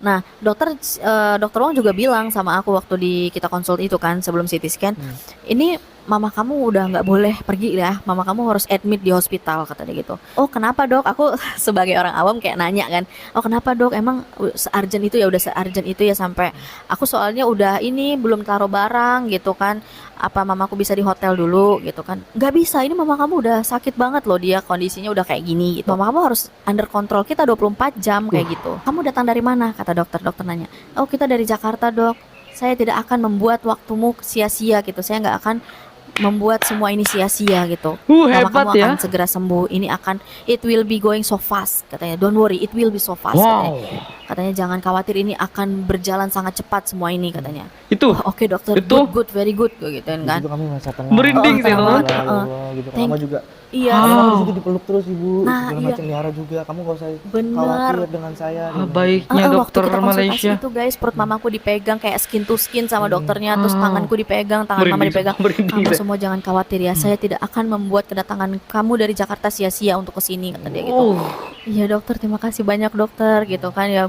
Nah, dokter Wong juga bilang sama aku waktu kita konsult itu kan sebelum CT scan, "Ini mama kamu udah nggak boleh pergi ya, mama kamu harus admit di hospital," katanya gitu. "Oh, kenapa, Dok?" Aku sebagai orang awam kayak nanya kan, "Oh, kenapa, Dok? Emang se-urgent itu ya, udah se-urgent itu ya sampai aku soalnya udah ini belum taruh barang gitu kan. Apa mamaku bisa di hotel dulu gitu kan?" "Nggak bisa, ini mama kamu udah sakit banget loh, dia kondisinya udah kayak gini gitu. Mama kamu harus under kontrol kita 24 jam kayak gitu." "Kamu datang dari mana?" kata dokter. Dokter nanya, "Oh, kita dari Jakarta, Dok. Saya tidak akan membuat waktumu sia-sia gitu. Saya nggak akan membuat semua ini sia-sia gitu. Mama Hebat kamu ya. akan segera sembuh. Ini akan it will be going so fast," katanya. "Don't worry, it will be so fast," katanya. Wow. Katanya jangan khawatir, ini akan berjalan sangat cepat semua ini katanya. Itu "Wah, oke, dokter, itu good, very good," gue gituin Di kan. situ kami merasa tenang, merinding sih, Tenang teman-teman. banget, alhamdulillah ya Allah gitu kan. Thank Mama juga, iya, Rena kan di Wow. situ dipeluk terus ibu, nah segala iya, macam Liara juga, kamu gak usah bener. khawatir dengan saya, dia bilang gitu. Baiknya Waktu dokter kita konsultasi Malaysia. itu guys, perut mamaku dipegang kayak skin to skin sama dokternya, terus Ah, tanganku dipegang, tangan mama merinding, dipegang. sumpah merinding "Kamu saya. semua jangan khawatir ya, saya tidak akan membuat kedatangan kamu dari Jakarta sia-sia untuk kesini," kata dia gitu. Oh. "Iya dokter, terima kasih banyak dokter," gitu kan ya.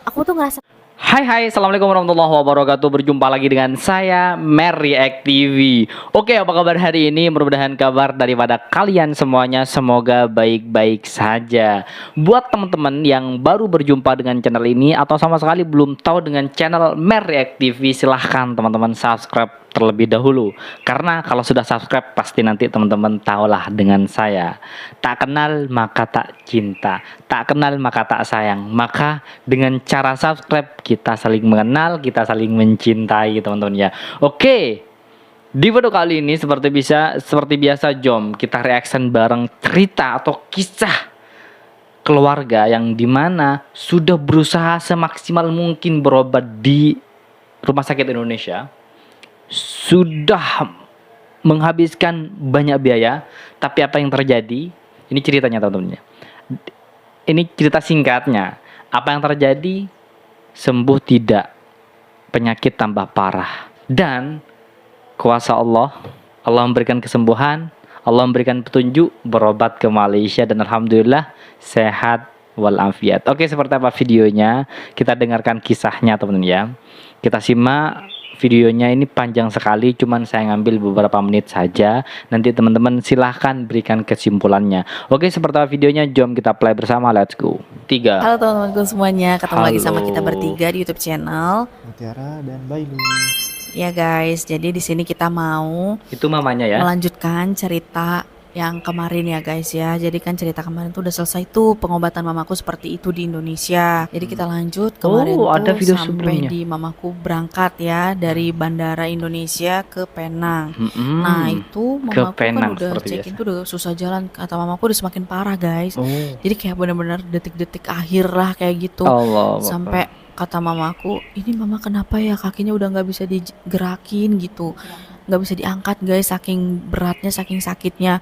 Aku tuh ngerasa Hai, assalamualaikum warahmatullahi wabarakatuh. Berjumpa lagi dengan saya Mary TV. Oke, apa kabar hari ini? Mudah-mudahan kabar daripada kalian semuanya semoga baik-baik saja. Buat teman-teman yang baru berjumpa dengan channel ini atau sama sekali belum tahu dengan channel Mary TV, silahkan teman-teman subscribe terlebih dahulu. Karena kalau sudah subscribe pasti nanti teman-teman tahulah dengan saya. Tak kenal maka tak cinta, tak kenal maka tak sayang. Maka dengan cara subscribe kita saling mengenal, kita saling mencintai teman-teman ya. Oke. Di video kali ini seperti biasa Jom kita reaction bareng cerita atau kisah keluarga yang dimana sudah berusaha semaksimal mungkin berobat di rumah sakit Indonesia, sudah menghabiskan banyak biaya, tapi apa yang terjadi? Ini ceritanya teman-teman. Ini cerita singkatnya. Apa yang terjadi? Sembuh tidak, penyakit tambah parah. Dan kuasa Allah, Allah memberikan kesembuhan, Allah memberikan petunjuk, berobat ke Malaysia dan alhamdulillah sehat walafiat. Oke, seperti apa videonya? Kita dengarkan kisahnya teman-teman ya. Kita simak videonya, ini panjang sekali, cuman saya ngambil beberapa menit saja. Nanti teman-teman silahkan berikan kesimpulannya. Oke, seperti apa videonya? Jom kita play bersama, let's go. 3. halo teman-temanku semuanya, ketemu lagi sama Halo. kita bertiga di YouTube channel. Mutiara dan Bailu. Ya guys, jadi di sini kita mau Itu mamanya ya. melanjutkan cerita yang kemarin ya guys ya. Jadi kan cerita kemarin tuh udah selesai tuh pengobatan mamaku seperti itu di Indonesia. Jadi kita lanjut kemarin Oh, ada tuh video sampai sebelumnya. di mamaku berangkat ya dari Bandara Indonesia ke Penang. Mm-mm. Nah itu Ke mamaku kan Penang udah seperti check-in biasa. tuh udah susah jalan. Kata mamaku udah semakin parah guys. Oh, Jadi kayak bener-bener detik-detik akhir lah kayak gitu. Allah. Sampai kata mamaku, "Ini mama kenapa ya, kakinya udah nggak bisa digerakin gitu, nggak bisa diangkat guys, saking beratnya, saking sakitnya."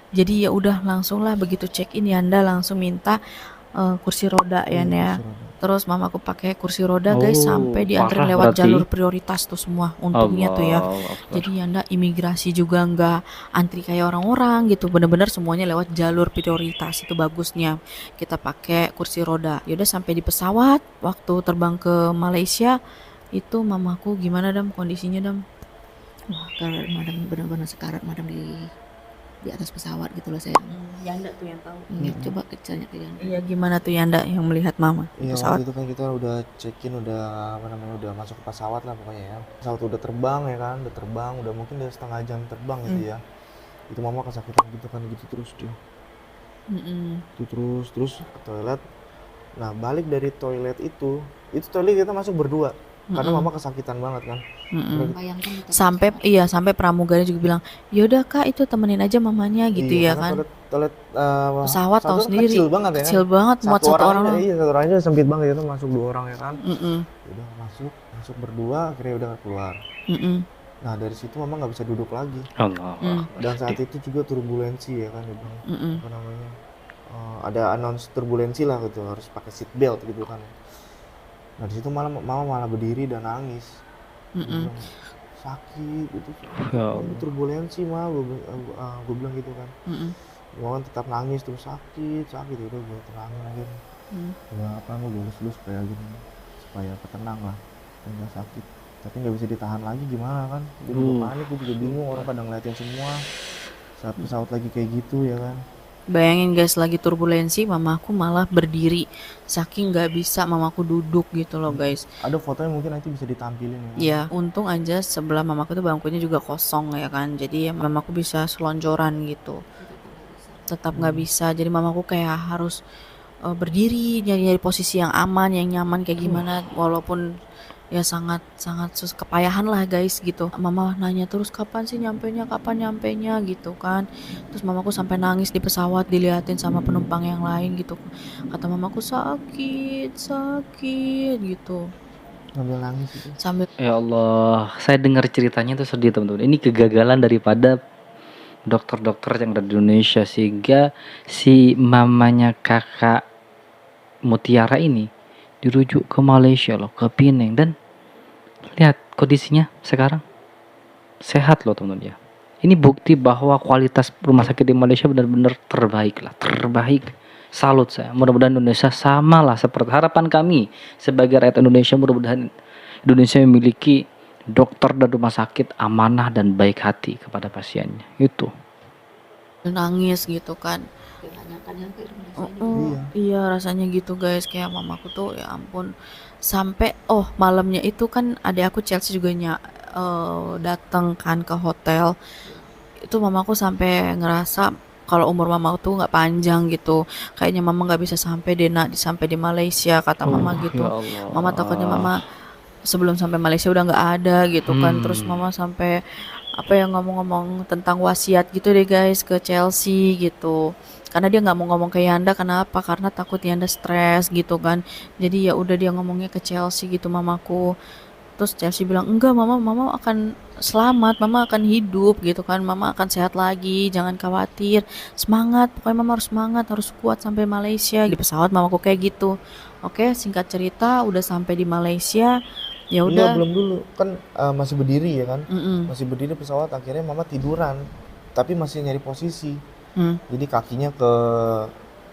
Jadi ya udah langsung lah begitu check in Yanda langsung minta kursi roda ya Nek. Terus mamaku pakai kursi roda guys sampai dianterin parah lewat berarti. jalur prioritas tuh semua untungnya tuh ya. Allahu Akbar. Jadi Yanda imigrasi juga nggak antri kayak orang-orang gitu, bener-bener semuanya lewat jalur prioritas, itu bagusnya kita pakai kursi roda. Yaudah sampai di pesawat waktu terbang ke Malaysia itu mamaku gimana Dam kondisinya Dam? Wah, karat madam, benar-benar sekarat madam di atas pesawat gitu loh sayang. Yanda tuh yang tahu. Ini coba kecilnya ke Yanda. Iya gimana tuh Yanda yang melihat mama di Iya, pesawat? waktu itu kan kita udah check-in, udah apa namanya, udah masuk ke pesawat lah pokoknya ya. Pesawat udah terbang ya kan, udah terbang, udah mungkin udah setengah jam terbang gitu ya. Itu mama kesakitan gitu kan, gitu terus dia. Itu terus ke toilet. Nah, balik dari toilet itu toilet kita masuk berdua. Karena mama kesakitan banget kan. Bayangkan di Sampai pramugari juga bilang, "Yaudah Kak, itu temenin aja mamanya," gitu Iya, ya karena kan. toilet Pesawat tahu kan sendiri. kecil banget ya. Kecil banget muat satu orang doang. Iya, satu orang aja sempit banget, itu masuk dua orang ya kan. Mm-mm. Udah masuk berdua, akhirnya udah keluar. Mm-mm. Nah, dari situ mama nggak bisa duduk lagi. Allah. Dan saat itu juga turbulensi ya kan, dia bilang Mm-mm. apa namanya, ada announce turbulensi lah gitu, harus pakai seat belt gitu kan. Nah, di situ mama malah berdiri dan nangis. Dia bilang, sakit gitu, Ya ini turbulensi mah, gue bilang gitu kan. Mm-mm. Mama kan tetap nangis terus, sakit udah gue tenangin akhirnya. Ya apa, gue lulus kayak gini. supaya tenang lah, supaya nggak sakit. Tapi nggak bisa ditahan lagi, gimana kan? Gue juga panik, gue juga bingung, orang pada ngeliatin semua saat pesawat lagi kayak gitu ya kan. Bayangin guys, lagi turbulensi mamaku malah berdiri, saking nggak bisa mamaku duduk gitu loh guys. Ada fotonya mungkin nanti bisa ditampilin ya kan? Ya untung aja sebelah mamaku tuh bangkunya juga kosong ya kan, jadi ya mamaku bisa selonjoran gitu. Tetap nggak bisa, jadi mamaku kayak harus berdiri, nyari posisi yang aman, yang nyaman kayak gimana, walaupun ya sangat sangat kepayahan lah guys gitu. Mama nanya terus kapan nyampenya gitu kan. Terus mamaku sampai nangis di pesawat diliatin sama penumpang yang lain gitu. Kata mamaku sakit gitu Ngambil nangis itu. sambil Ya Allah, saya dengar ceritanya tuh sedih teman-teman. Ini kegagalan daripada dokter-dokter yang ada di Indonesia, sehingga si mamanya kakak Mutiara ini dirujuk ke Malaysia loh, ke Penang, dan lihat kondisinya sekarang sehat loh teman-teman ya. Ini bukti bahwa kualitas rumah sakit di Malaysia benar-benar terbaik lah, terbaik. Salut saya. Mudah-mudahan Indonesia sama lah seperti harapan kami sebagai rakyat Indonesia. Mudah-mudahan Indonesia memiliki dokter dan rumah sakit amanah dan baik hati kepada pasiennya. Itu. nangis gitu kan. Iya rasanya gitu guys, kayak mamaku tuh ya ampun. Sampai malamnya itu kan adik aku Chelsea juga datang kan ke hotel. Itu mamaku sampai ngerasa kalau umur mama tuh nggak panjang gitu, kayaknya mama nggak bisa sampai sampai di Malaysia, kata mama gitu. Ya Allah. Mama takutnya mama sebelum sampai Malaysia udah nggak ada gitu kan. Terus mama sampai ngomong-ngomong tentang wasiat gitu deh guys ke Chelsea gitu, karena dia nggak mau ngomong ke Yanda. Kenapa? Karena takut Yanda stres gitu kan. Jadi ya udah dia ngomongnya ke Chelsea gitu mamaku. Terus Chelsea bilang enggak, mama akan selamat, mama akan hidup gitu kan, mama akan sehat lagi, jangan khawatir, semangat, pokoknya mama harus semangat, harus kuat sampai Malaysia. Di pesawat mamaku kayak gitu. Oke, singkat cerita udah sampai di Malaysia. Ya Enggak, udah. belum dulu kan, masih berdiri ya kan. Mm-mm. Masih berdiri pesawat, akhirnya mama tiduran tapi masih nyari posisi. Mm. Jadi kakinya ke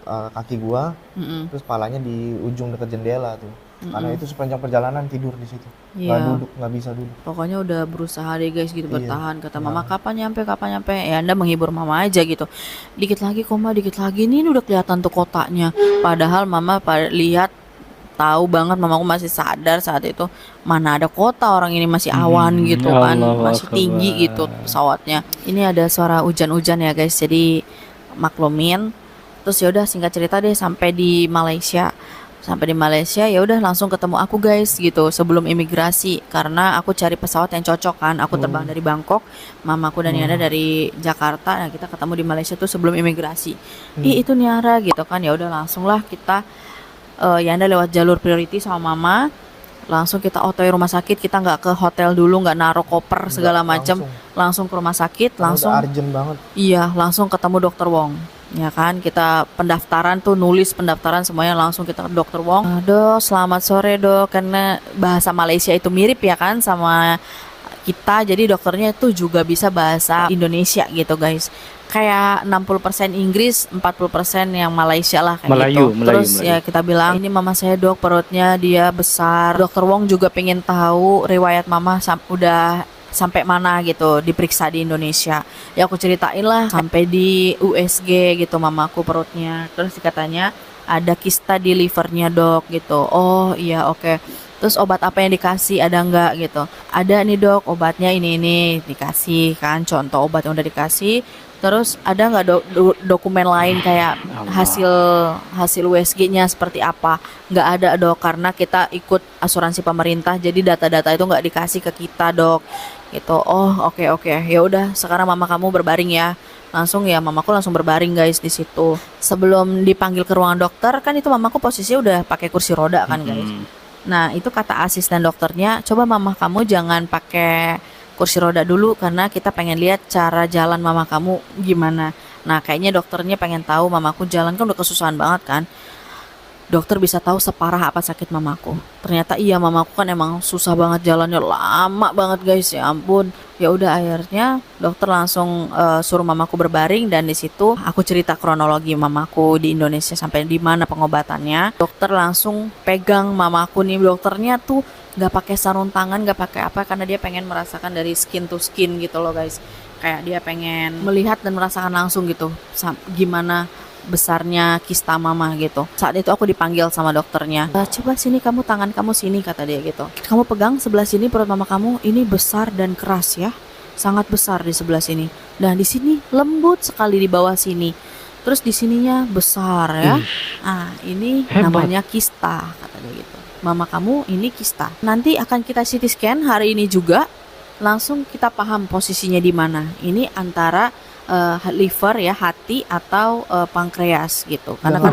kaki gua, Mm-mm. terus palanya di ujung dekat jendela tuh. Karena itu sepanjang perjalanan tidur di situ. Nggak Iya. duduk, nggak bisa duduk. Pokoknya udah berusaha deh guys gitu Iya. bertahan. Kata mama kapan nyampe. Ya Anda menghibur mama aja gitu. Dikit lagi koma, dikit lagi ini udah kelihatan tuh kotanya. Padahal mama lihat, tahu banget mamaku masih sadar saat itu mana ada kota, orang ini masih awan gitu kan, Allahu masih tinggi Akbar. gitu pesawatnya. Ini ada suara hujan-hujan ya guys, jadi maklumin. Terus ya udah singkat cerita deh sampai di Malaysia. Ya udah langsung ketemu aku guys gitu sebelum imigrasi, karena aku cari pesawat yang cocok kan. Aku terbang dari Bangkok, mamaku dan Niara dari Jakarta. Nah kita ketemu di Malaysia tuh sebelum imigrasi. Ih itu Niara gitu kan. Ya udah langsung lah kita Yanda lewat jalur priority sama mama, langsung kita OTW rumah sakit. Kita nggak ke hotel dulu, nggak naruh koper segala macam, langsung ke rumah sakit. Karena Langsung udah urgent banget. iya, langsung ketemu dokter Wong. Ya kan, kita pendaftaran tuh, nulis pendaftaran semuanya, langsung kita ke dokter Wong. Dok, selamat sore dok. Karena bahasa Malaysia itu mirip ya kan sama kita, jadi dokternya itu juga bisa bahasa Indonesia gitu guys. Kayak 60% Inggris, 40% yang Malaysia lah kayak Melayu, gitu. Terus ya kita bilang, ini mama saya dok, perutnya dia besar. Dokter Wong juga pengen tahu riwayat mama udah sampai mana gitu, diperiksa di Indonesia. Ya aku ceritain lah sampai di USG gitu mamaku perutnya. Terus katanya ada kista di livernya dok gitu. Oh iya oke. Terus obat apa yang dikasih, ada nggak gitu? Ada nih dok, obatnya ini dikasih kan, contoh obat yang udah dikasih. Terus ada nggak dokumen lain kayak hasil USG-nya seperti apa? Nggak ada dok, karena kita ikut asuransi pemerintah, jadi data-data itu nggak dikasih ke kita dok. Gitu. Oh oke. Ya udah, sekarang mama kamu berbaring ya. Langsung ya mamaku langsung berbaring guys di situ. Sebelum dipanggil ke ruangan dokter kan itu mamaku posisinya udah pakai kursi roda kan guys. Nah itu kata asisten dokternya, coba mama kamu jangan pakai kursi roda dulu karena kita pengen lihat cara jalan mama kamu gimana. Nah kayaknya dokternya pengen tahu mamaku jalan kan udah kesusahan banget kan. dokter bisa tahu separah apa sakit mamaku. Ternyata iya, mamaku kan emang susah banget jalannya, lama banget guys, ya ampun. Ya udah akhirnya dokter langsung suruh mamaku berbaring, dan di situ aku cerita kronologi mamaku di Indonesia sampai di mana pengobatannya. Dokter langsung pegang mamaku nih, dokternya tuh nggak pakai sarung tangan, nggak pakai apa, karena dia pengen merasakan dari skin to skin gitu loh guys. Kayak dia pengen melihat dan merasakan langsung gitu gimana besarnya kista mama gitu. Saat itu aku dipanggil sama dokternya. Coba sini kamu, tangan kamu sini, kata dia gitu. Kamu pegang sebelah sini perut mama kamu, ini besar dan keras ya. Sangat besar di sebelah sini. Dan di sini lembut sekali di bawah sini. Terus di sininya besar ya. Ah, ini Hebat. namanya kista, kata dia gitu. Mama kamu ini kista. Nanti akan kita CT scan hari ini juga. Langsung kita paham posisinya di mana. Ini antara liver ya, hati atau pankreas gitu. Karena kan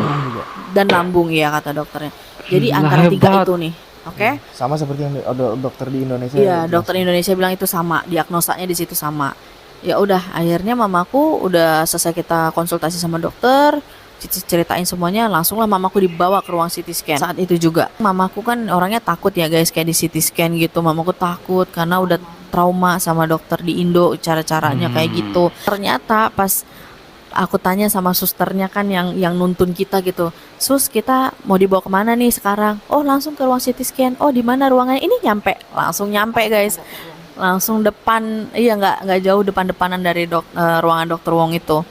dan lambung ya, kata dokternya. Jadi Gila, antara tiga hebat. itu nih. Oke? Sama seperti yang ada dokter di Indonesia. Iya, ya, dokter Indonesia bilang itu sama, diagnosanya di situ sama. Ya udah, akhirnya mamaku udah selesai kita konsultasi sama dokter, ceritain semuanya, langsunglah mamaku dibawa ke ruang CT scan. Saat itu juga mamaku kan orangnya takut ya guys, kayak di CT scan gitu. Mamaku takut karena udah trauma sama dokter di Indo, cara-caranya kayak gitu. Ternyata pas aku tanya sama susternya kan yang nuntun kita gitu, sus kita mau dibawa kemana nih sekarang? Oh langsung ke ruang CT scan. Oh di mana ruangannya? Ini langsung nyampe guys, langsung depan, iya nggak jauh depan-depanan dari ruangan dokter Wong itu.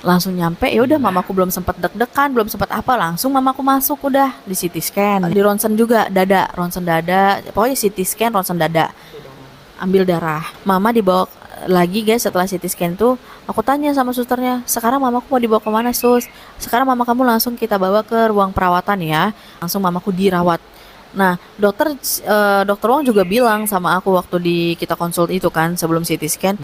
Langsung nyampe, ya udah mamaku belum sempat deg-degan, belum sempat apa, langsung mamaku masuk udah di CT scan, di ronsen juga dada, ronsen dada, pokoknya CT scan ronsen dada, ambil darah. Mama dibawa lagi guys setelah CT scan tuh. Aku tanya sama susternya, sekarang mamaku mau dibawa kemana sus? Sekarang mama kamu langsung kita bawa ke ruang perawatan ya. Langsung mamaku dirawat. Nah dokter Wong juga bilang sama aku waktu kita konsult itu kan sebelum CT scan,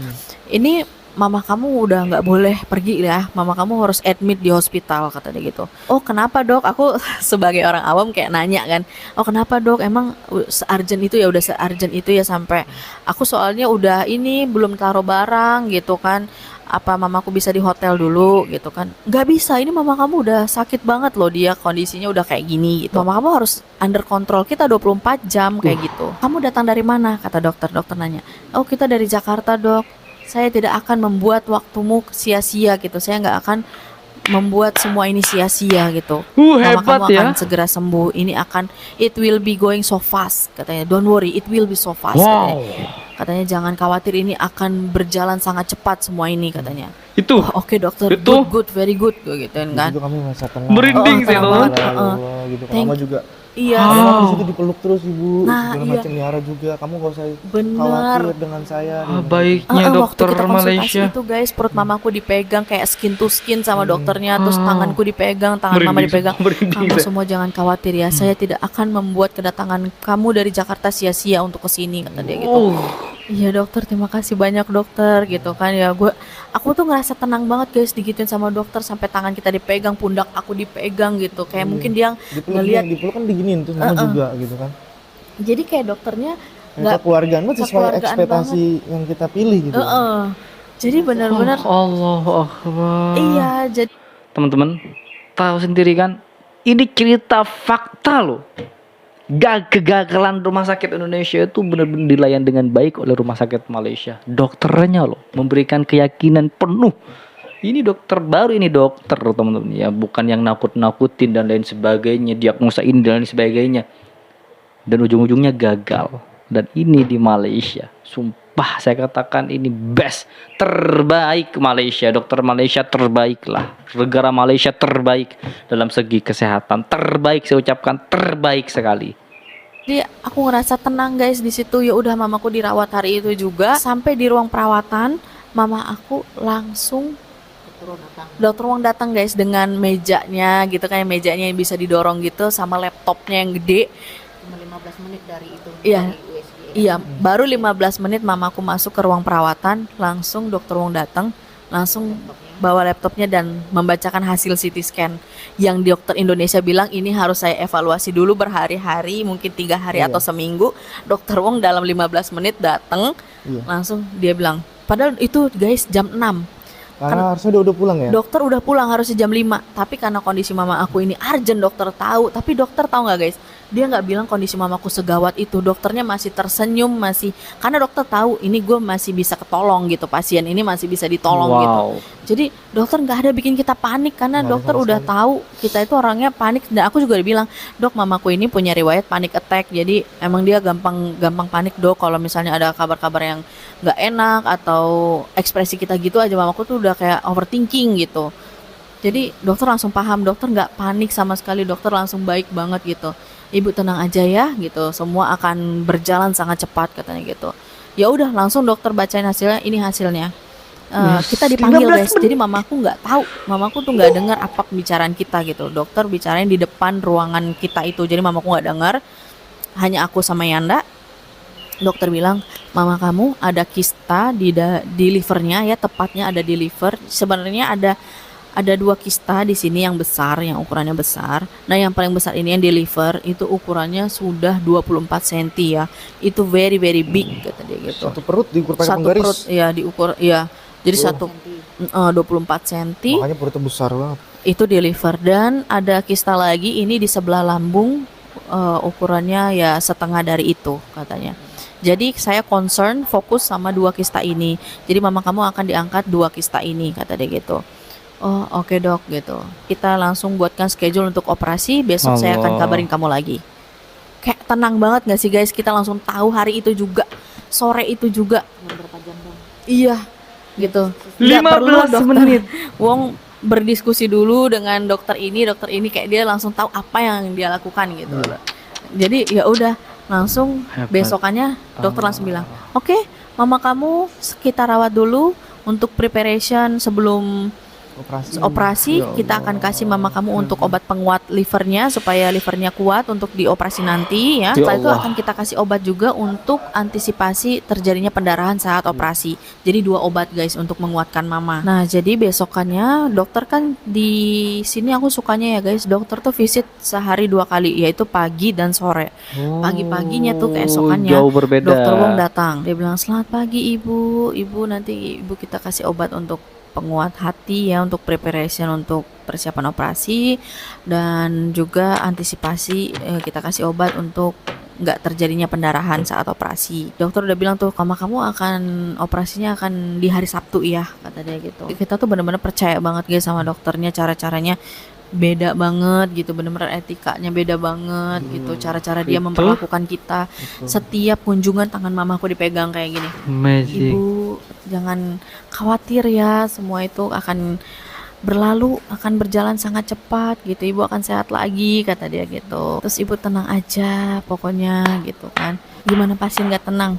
ini mama kamu udah nggak boleh pergi ya, mama kamu harus admit di hospital, kata dia gitu. Oh kenapa dok? Aku sebagai orang awam kayak nanya kan, oh kenapa dok, emang se-urgent itu ya, udah se-urgent itu ya, sampai aku soalnya udah ini belum taruh barang gitu kan, apa mamaku bisa di hotel dulu gitu kan. Nggak bisa, ini mama kamu udah sakit banget loh, dia kondisinya udah kayak gini gitu, mama kamu harus under control kita 24 jam kayak gitu. Kamu datang dari mana, kata dokter nanya. Oh kita dari Jakarta dok. Saya tidak akan membuat waktumu sia-sia gitu. Saya nggak akan membuat semua ini sia-sia gitu. Mama Hebat kamu ya. akan segera sembuh. It will be going so fast, katanya. Don't worry, it will be so fast. Wow. Katanya jangan khawatir, ini akan berjalan sangat cepat semua ini, katanya. Itu Oh, oke dokter, Itu. good, very good, gitu kan. Itu kami merasa tenang. Merinding sih tenang lo. banget. Ya Allah, gitu. Thank- Mama juga. Iya, Mama di situ dipeluk terus ibu, Nah, segala iya. macam Yara juga. Kamu gak usah benar. khawatir dengan saya. Baiknya Waktu dokter kita konsultasi Malaysia. itu guys, perut mamaku dipegang kayak skin to skin sama dokternya, terus tanganku dipegang, tangan mama dipegang. Kamu semua jangan khawatir ya, saya tidak akan membuat kedatangan kamu dari Jakarta sia-sia untuk kesini, kata dia gitu. Iya dokter, terima kasih banyak dokter, gitu kan ya. Aku tuh ngerasa tenang banget guys digituin sama dokter, sampai tangan kita dipegang, pundak aku dipegang gitu, kayak mungkin dia ngelihat. Dipeluk kan diginiin terus mama juga gitu kan. Jadi kayak dokternya Kayak kekeluargaan banget sesuai kekeluargaan ekspektasi yang kita pilih gitu. jadi benar-benar Allahu Akbar. iya. Jadi Teman-teman tahu sendiri kan, ini cerita fakta loh. Kegagalan rumah sakit Indonesia itu benar-benar dilayan dengan baik oleh rumah sakit Malaysia. Dokternya loh memberikan keyakinan penuh. Ini dokter baru, ini dokter teman-teman ya, bukan yang nakut-nakutin dan lain sebagainya, diagnosa ini dan lain sebagainya. Dan ujung-ujungnya gagal. Dan ini di Malaysia. Sumpah saya katakan ini best, terbaik Malaysia. Dokter Malaysia terbaik lah. Negara Malaysia terbaik dalam segi kesehatan. Terbaik, saya ucapkan terbaik sekali. Jadi aku ngerasa tenang guys di situ. Ya udah, mamaku dirawat hari itu juga. Sampai di ruang perawatan, mama aku langsung dokter Wong datang guys dengan mejanya gitu, kayak mejanya yang bisa didorong gitu, sama laptopnya yang gede. Cuma 15 menit dari itu. Iya. Dari USG. Iya, baru 15 menit mamaku masuk ke ruang perawatan, langsung dokter Wong datang, langsung bawa laptopnya dan membacakan hasil CT scan yang dokter Indonesia bilang ini harus saya evaluasi dulu berhari-hari, mungkin 3 hari atau seminggu. Dokter Wong dalam 15 menit datang, langsung dia bilang, padahal itu guys jam 6. Karena harusnya udah pulang ya. Dokter udah pulang harusnya jam 5, tapi karena kondisi mama aku ini urgent, dokter tahu. Tapi dokter tahu nggak guys, dia nggak bilang kondisi mamaku segawat itu. Dokternya masih tersenyum, masih, karena dokter tahu ini gue masih bisa ketolong gitu, pasien ini masih bisa ditolong gitu. Wow. Jadi dokter nggak ada bikin kita panik, karena Nggak ada dokter sama udah sekali. tahu kita itu orangnya panik. Dan aku juga dibilang, dok mamaku ini punya riwayat panic attack, jadi emang dia gampang panik dok. Kalau misalnya ada kabar-kabar yang nggak enak atau ekspresi kita gitu aja, mamaku tuh udah kayak overthinking gitu. Jadi dokter langsung paham, dokter nggak panik sama sekali, dokter langsung baik banget gitu. Ibu tenang aja ya gitu, semua akan berjalan sangat cepat katanya gitu. Ya udah langsung dokter bacain hasilnya, ini hasilnya. Kita dipanggil 15 guys, jadi mamaku nggak tahu, mamaku tuh nggak dengar apa pembicaraan kita gitu. Dokter bicarain di depan ruangan kita itu, jadi mamaku nggak dengar, hanya aku sama Yanda. Dokter bilang, mama kamu ada kista di livernya ya, tepatnya ada di liver. Sebenarnya ada 2 kista di sini yang besar, yang ukurannya besar. Nah, yang paling besar ini yang di liver itu ukurannya sudah 24 cm ya. Itu very very big kata dia gitu. Satu perut diukur pakai Satu penggaris. perut ya diukur ya. Jadi Oh. satu 24 cm Makanya perutnya besar banget. itu di liver, dan ada kista lagi ini di sebelah lambung, ukurannya ya setengah dari itu katanya. Jadi saya concern fokus sama 2 kista ini. Jadi mama kamu akan diangkat 2 kista ini kata dia gitu. Oh oke dok gitu. Kita langsung buatkan schedule untuk operasi. Besok saya akan Allah. kabarin kamu lagi. Kayak tenang banget gak sih guys? Kita langsung tahu hari itu juga, sore itu juga. Cuma berapa jam dong? Iya gitu. Nggak 15 perlu dokter menit. Wong berdiskusi dulu dengan dokter ini kayak dia langsung tahu apa yang dia lakukan gitu. Jadi ya udah langsung Hebat. besokannya dokter langsung bilang, oke, mama kamu kita rawat dulu untuk preparation sebelum operasi. Ya Kita akan kasih mama kamu untuk obat penguat livernya supaya livernya kuat untuk dioperasi nanti ya. Ya Setelah itu Allah. akan kita kasih obat juga untuk antisipasi terjadinya pendarahan saat operasi. Jadi 2 obat guys untuk menguatkan mama. Nah, jadi besokannya dokter kan di sini aku sukanya ya guys, dokter tuh visit sehari 2 kali, yaitu pagi dan sore. Pagi-paginya tuh keesokannya Jauh berbeda. Dokter Wong datang. Dia bilang, "Selamat pagi Ibu. Ibu nanti Ibu kita kasih obat untuk penguat hati ya, untuk preparation untuk persiapan operasi, dan juga antisipasi kita kasih obat untuk nggak terjadinya pendarahan saat operasi." Dokter udah bilang tuh, kamu akan operasinya akan di hari Sabtu ya, kata dia gitu. Kita tuh benar-benar percaya banget guys sama dokternya, cara-caranya beda banget gitu, bener-bener etikanya beda banget gitu, cara-cara dia Gitu. memperlakukan kita. Setiap kunjungan tangan mamaku dipegang kayak gini, Magic. ibu jangan khawatir ya, semua itu akan berlalu, akan berjalan sangat cepat gitu, ibu akan sehat lagi kata dia gitu. Terus ibu tenang aja pokoknya gitu kan. Gimana pasien gak tenang?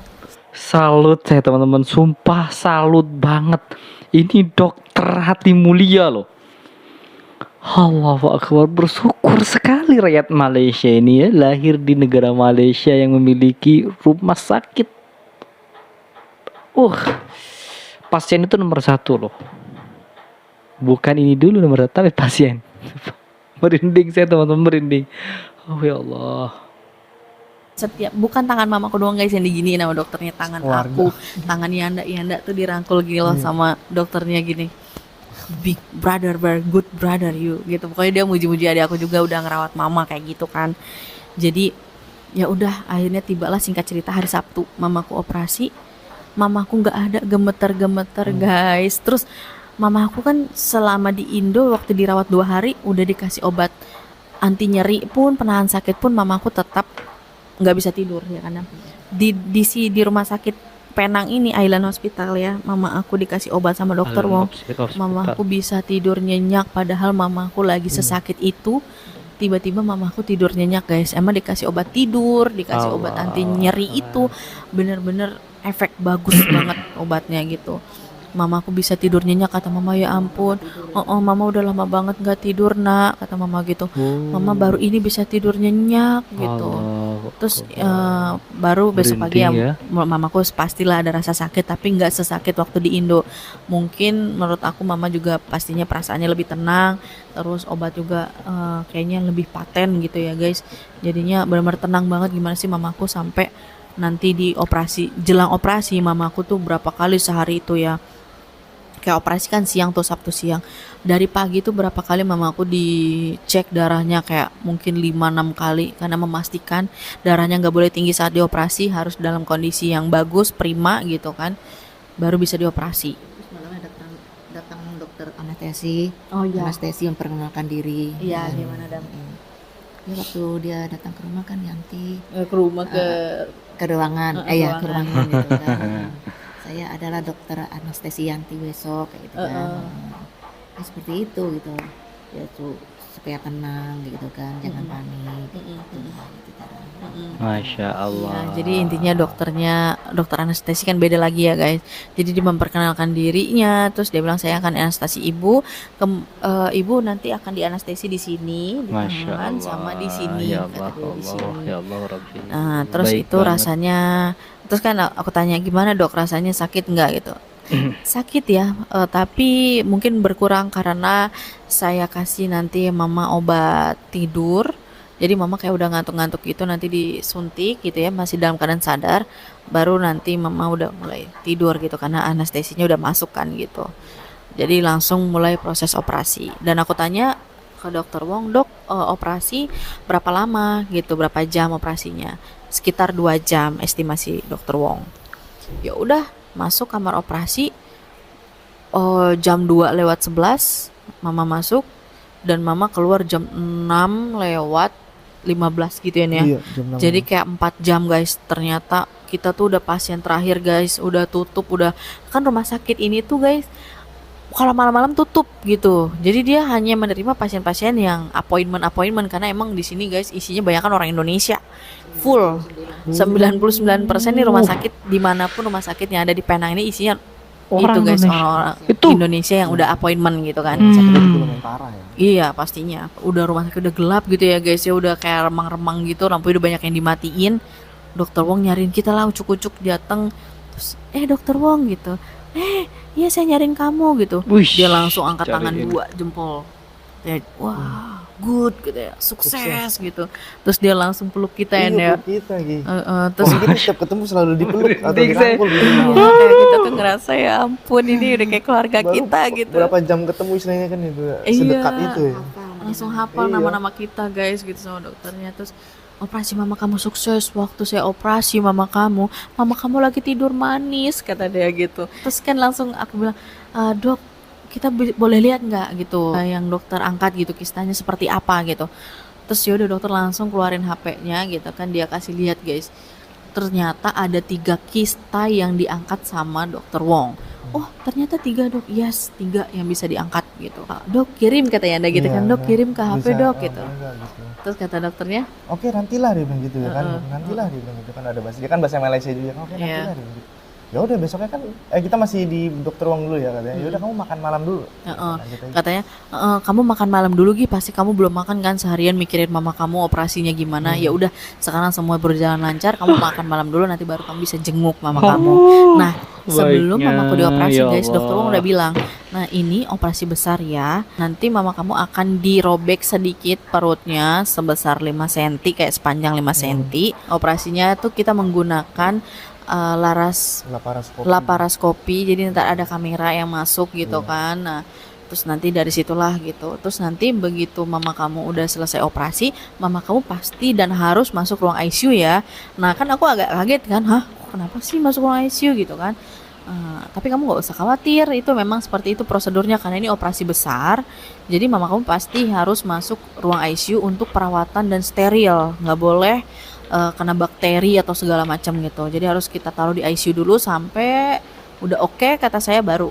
Salut saya teman-teman, sumpah salut banget. Ini dokter hati mulia loh. Allahu Akbar, bersyukur sekali rakyat Malaysia ini ya, lahir di negara Malaysia yang memiliki rumah sakit. Pasien itu nomor 1 loh. Bukan ini dulu nomor 1, tapi pasien. Merinding saya teman-teman, merinding. Oh ya Allah. Setiap, bukan tangan mamaku doang guys yang diginiin sama dokternya, tangan Keluarga. aku, tangan Yanda tuh dirangkul gini loh sama dokternya gini. Big brother, very good brother you gitu. Pokoknya dia muji-muji adik aku juga udah ngerawat mama kayak gitu kan. Jadi ya udah, akhirnya tibalah singkat cerita hari Sabtu mamaku operasi. Mamaku nggak ada gemeter-gemeter guys. Terus mamaku kan selama di Indo waktu dirawat 2 hari udah dikasih obat anti nyeri pun, penahan sakit pun, mamaku tetap nggak bisa tidur ya, karena di rumah sakit Penang ini, Island Hospital ya, mama aku dikasih obat sama dokter Wong. Mamaku bisa tidur nyenyak, padahal mamaku lagi sesakit itu. Tiba-tiba mamaku tidur nyenyak guys. Emang dikasih obat tidur, dikasih obat anti nyeri itu, bener-bener efek bagus banget obatnya gitu. Mamaku bisa tidur nyenyak, kata mama. Ya ampun, mama udah lama banget nggak tidur nak, kata mama gitu. Mama baru ini bisa tidur nyenyak gitu. Terus baru besok pagi ya, mamaku pastilah ada rasa sakit, tapi nggak sesakit waktu di Indo. Mungkin menurut aku mama juga pastinya perasaannya lebih tenang. Terus obat juga kayaknya lebih paten gitu ya guys. Jadinya benar-benar tenang banget. Gimana sih mamaku sampai nanti di operasi, jelang operasi mamaku tuh berapa kali sehari itu ya kayak operasi kan siang tuh, Sabtu siang. Dari pagi tuh berapa kali mama aku dicek darahnya, kayak mungkin 5-6 kali, karena memastikan darahnya nggak boleh tinggi saat dioperasi, harus dalam kondisi yang bagus, prima gitu kan, baru bisa dioperasi. Terus malamnya datang dokter anestesi. Oh Anestesi memperkenalkan diri. Iya, gimana Dam? Ya waktu dia datang ke rumah kan Yanti Ke rumah ke ruangan, ke ke ruangan gitu kan. Saya adalah dokter anestesi Yanti besok kayak gitu kan. Ya, seperti itu gitu. Ya tuh supaya tenang gitu kan, jangan panik. Gitu, cara. Masya Ya, Allah. jadi intinya dokter anestesi kan beda lagi ya guys. Jadi dia memperkenalkan dirinya, terus dia bilang saya akan anestesi ibu, ibu nanti akan dianestesi di sini, di Masya tangan Allah. sama di sini, Ya kata Allah, dia di sini. ya Allah Rabbi. Nah, terus Baik itu banget. rasanya, terus kan aku tanya gimana dok, rasanya sakit nggak gitu? Sakit ya, tapi mungkin berkurang karena saya kasih nanti mama obat tidur. Jadi mama kayak udah ngantuk-ngantuk gitu, nanti disuntik gitu ya, masih dalam keadaan sadar, baru nanti mama udah mulai tidur gitu karena anestesinya udah masuk kan gitu. Jadi langsung mulai proses operasi. Dan aku tanya ke dokter Wong, dok, operasi berapa lama gitu, berapa jam operasinya? Sekitar 2 jam estimasi dokter Wong. Ya udah, masuk kamar operasi, jam 2:11 mama masuk, dan mama keluar jam 6:15 gitu ya Nia. Iya, jam 6. Jadi kayak 4 jam guys. Ternyata kita tuh udah pasien terakhir guys, udah tutup, udah kan rumah sakit ini tuh guys kalau malam-malam tutup gitu. Jadi dia hanya menerima pasien-pasien yang appointment karena emang di sini guys isinya banyak kan orang Indonesia. Full. 99% nih rumah sakit, dimanapun rumah sakit yang ada di Penang ini isinya itu guys, Indonesia. orang-orang Itu? Indonesia yang udah appointment gitu kan. Sakitnya juga lumayan parah ya. Iya pastinya. Udah rumah sakit udah gelap gitu ya guys ya, udah kayak remang-remang gitu, lampu udah banyak yang dimatiin. Dokter Wong nyariin kita lah, ucuk-ucuk datang. Terus dokter Wong gitu. Iya saya nyariin kamu gitu. Wish, Dia langsung angkat tangan cariin. 2 jempol. Ya, wah, good gitu ya. Sukses gitu. Terus dia langsung peluk kita ya. Iya, peluk kita gitu. Terus Terus kita setiap ketemu selalu dipeluk atau Dik, saya- dirangkul gitu. iya, kayak kita tuh ngerasa ya ampun ini udah kayak keluarga Baru kita gitu. Berapa jam ketemu istilahnya kan itu Iya. sedekat itu ya. Langsung hafal Iya. nama-nama kita guys gitu sama dokternya. Terus operasi mama kamu sukses, waktu saya operasi mama kamu lagi tidur manis kata dia gitu. Terus kan langsung aku bilang, dok kita boleh lihat nggak gitu, yang dokter angkat gitu kistanya seperti apa gitu. Terus yaudah dokter langsung keluarin HP-nya gitu kan, dia kasih lihat guys. Ternyata ada 3 kista yang diangkat sama dokter Wong. Oh ternyata 3 dok, yes 3 yang bisa diangkat gitu. Dok kirim katanya Anda gitu Iya, kan, dok kirim ke HP bisa, dok gitu. enggak gitu. Terus kata dokternya, Oke, nantilah dia bilang gitu ya kan. Nantilah dia bilang gitu kan, ada bahasa dia kan bahasa Malaysia juga. Oke, Iya. nantilah dia bilang gitu. Ya udah besoknya kan kita masih di dokter Wong dulu ya katanya. Ya udah kamu makan malam dulu. Lanjut aja. katanya kamu makan malam dulu Gi, pasti kamu belum makan kan seharian mikirin mama kamu operasinya gimana. Ya udah sekarang semua berjalan lancar, kamu makan malam dulu, nanti baru kamu bisa jenguk mama kamu. Nah sebelum baiknya, mamaku dioperasi ya guys, dokter Wong Allah. udah bilang, nah ini operasi besar ya, nanti mama kamu akan dirobek sedikit perutnya sebesar 5 cm, kayak sepanjang 5 cm. Operasinya tuh kita menggunakan laparoskopi, jadi ntar ada kamera yang masuk gitu kan. Nah terus nanti dari situlah gitu, terus nanti begitu mama kamu udah selesai operasi, mama kamu pasti dan harus masuk ruang ICU ya. Nah kan aku agak kaget kan, hah kenapa sih masuk ruang ICU gitu kan. Tapi kamu nggak usah khawatir, itu memang seperti itu prosedurnya karena ini operasi besar. Jadi mama kamu pasti harus masuk ruang ICU untuk perawatan dan steril, nggak boleh kena bakteri atau segala macam gitu. Jadi harus kita taruh di ICU dulu sampai udah oke, kata saya baru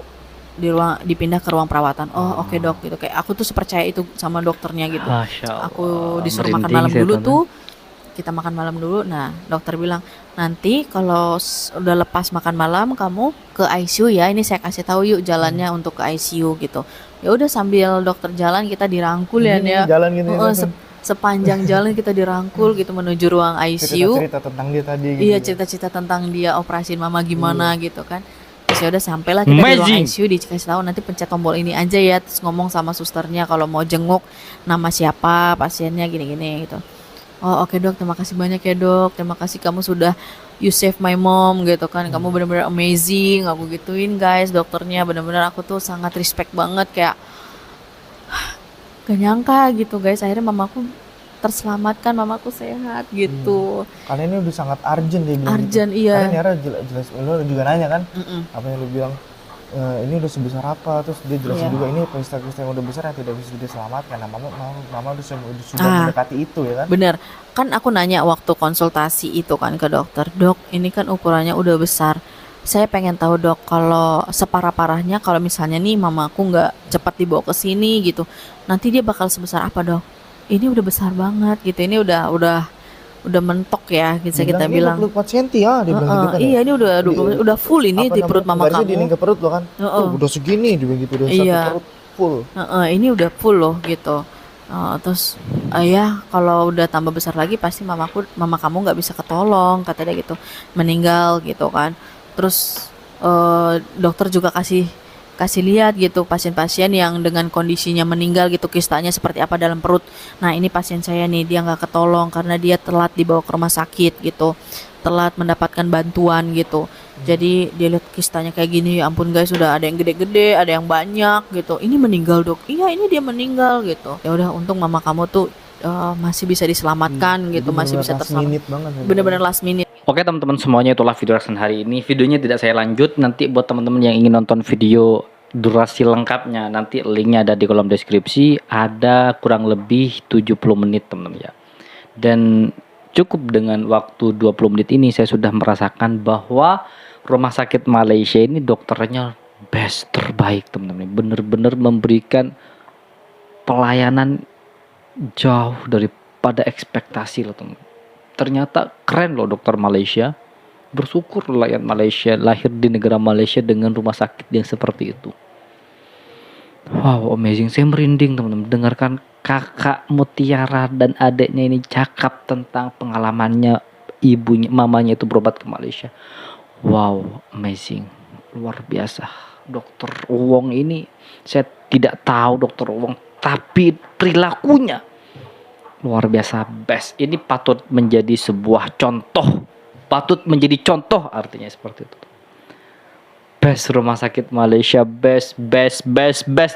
dipindah ke ruang perawatan. Oh oke dok gitu, kayak aku tuh sepercaya itu sama dokternya gitu. Masya Allah. Aku disuruh makan Merinding malam saya dulu tonton. tuh, kita makan malam dulu. Nah dokter bilang nanti kalau udah lepas makan malam kamu ke ICU ya, ini saya kasih tahu yuk jalannya untuk ke ICU gitu. Ya udah sambil dokter jalan kita dirangkul ya Ini ya. jalan gitu ya. Sepanjang jalan kita dirangkul gitu menuju ruang ICU. Cerita tentang dia tadi gitu. Iya ya. cerita-cerita tentang dia operasin mama gimana gitu kan. Terus ya udah sampailah kita di ruang Amazing. ICU, dikasih tahu nanti pencet tombol ini aja ya, terus ngomong sama susternya kalau mau jenguk nama siapa pasiennya gini-gini gitu. Oh oke dok, terima kasih banyak ya dok. Terima kasih kamu sudah you save my mom gitu kan. Kamu benar-benar amazing. Aku gituin guys dokternya. Benar-benar aku tuh sangat respect banget kayak gak nyangka gitu guys. Akhirnya mamaku terselamatkan, mamaku sehat gitu. Karena ini udah sangat urgent dia bilang Urgent gitu. iya. Karena Niara jelas lu juga nanya kan, Mm-mm. apa yang lu bilang ini udah sebesar apa, terus dia jelasin Iya. juga ini peristiwa-peristiwa yang udah besar yang tidak bisa diselamatkan. Nah, mama sudah Ah. mendekati itu ya kan. Bener, kan aku nanya waktu konsultasi itu kan ke dokter, dok ini kan ukurannya udah besar. Saya pengen tahu dok, kalau separah-parahnya kalau misalnya nih mamaku nggak cepat dibawa ke sini gitu, nanti dia bakal sebesar apa dok? Ini udah besar banget gitu, ini udah mentok ya, bisa kita Ini bilang. 24 cm ya, dia bilang gitu kan. Iya Ya. ini udah full ini Apa di perut namanya, mama garisnya di kamu. lingkar perut lo kan. Heeh. Tuh, udah segini dia bilang gitu, udah Iya. satu perut full. Ini udah full loh gitu. Terus ya kalau udah tambah besar lagi pasti mama kamu nggak bisa ketolong kata dia gitu, meninggal gitu kan. Terus dokter juga kasih lihat gitu pasien-pasien yang dengan kondisinya meninggal gitu, kistanya seperti apa dalam perut. Nah ini pasien saya nih, dia nggak ketolong karena dia telat dibawa ke rumah sakit gitu, telat mendapatkan bantuan gitu. Jadi dia lihat kistanya kayak gini, ya ampun guys, sudah ada yang gede-gede, ada yang banyak gitu. Ini meninggal dok, iya ini dia meninggal gitu. Ya udah, untung mama kamu tuh masih bisa diselamatkan gitu, Jadi masih bisa bener-bener last terselamatkan. minute banget ya. Bener-bener last minute. Oke teman-teman semuanya, itulah video reaction hari ini. Videonya tidak saya lanjut. Nanti buat teman-teman yang ingin nonton video durasi lengkapnya, nanti linknya ada di kolom deskripsi. Ada kurang lebih 70 menit teman-teman ya. Dan cukup dengan waktu 20 menit ini saya sudah merasakan bahwa rumah sakit Malaysia ini dokternya best, terbaik teman-teman. Bener-bener memberikan pelayanan jauh daripada ekspektasi loh teman. Ternyata keren loh dokter Malaysia. Bersyukur rakyat Malaysia lahir di negara Malaysia dengan rumah sakit yang seperti itu. Wow, amazing. Saya merinding teman-teman dengarkan kakak Mutiara dan adiknya ini cakap tentang pengalamannya ibunya, mamanya itu berobat ke Malaysia. Wow, amazing. Luar biasa. Dokter Wong ini saya tidak tahu dokter Wong, tapi perilakunya luar biasa best. Ini patut menjadi sebuah contoh. Patut menjadi contoh artinya seperti itu. Best rumah sakit Malaysia, best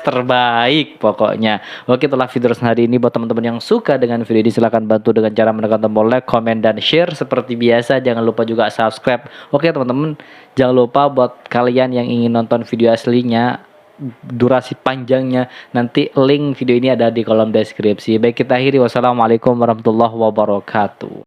terbaik pokoknya. Oke, itulah video hari ini. Buat teman-teman yang suka dengan video ini, silahkan bantu dengan cara menekan tombol like, komen, dan share seperti biasa. Jangan lupa juga subscribe. Oke teman-teman, jangan lupa buat kalian yang ingin nonton video aslinya, durasi panjangnya, nanti link video ini ada di kolom deskripsi. Baik, kita akhiri. Wassalamualaikum warahmatullahi wabarakatuh.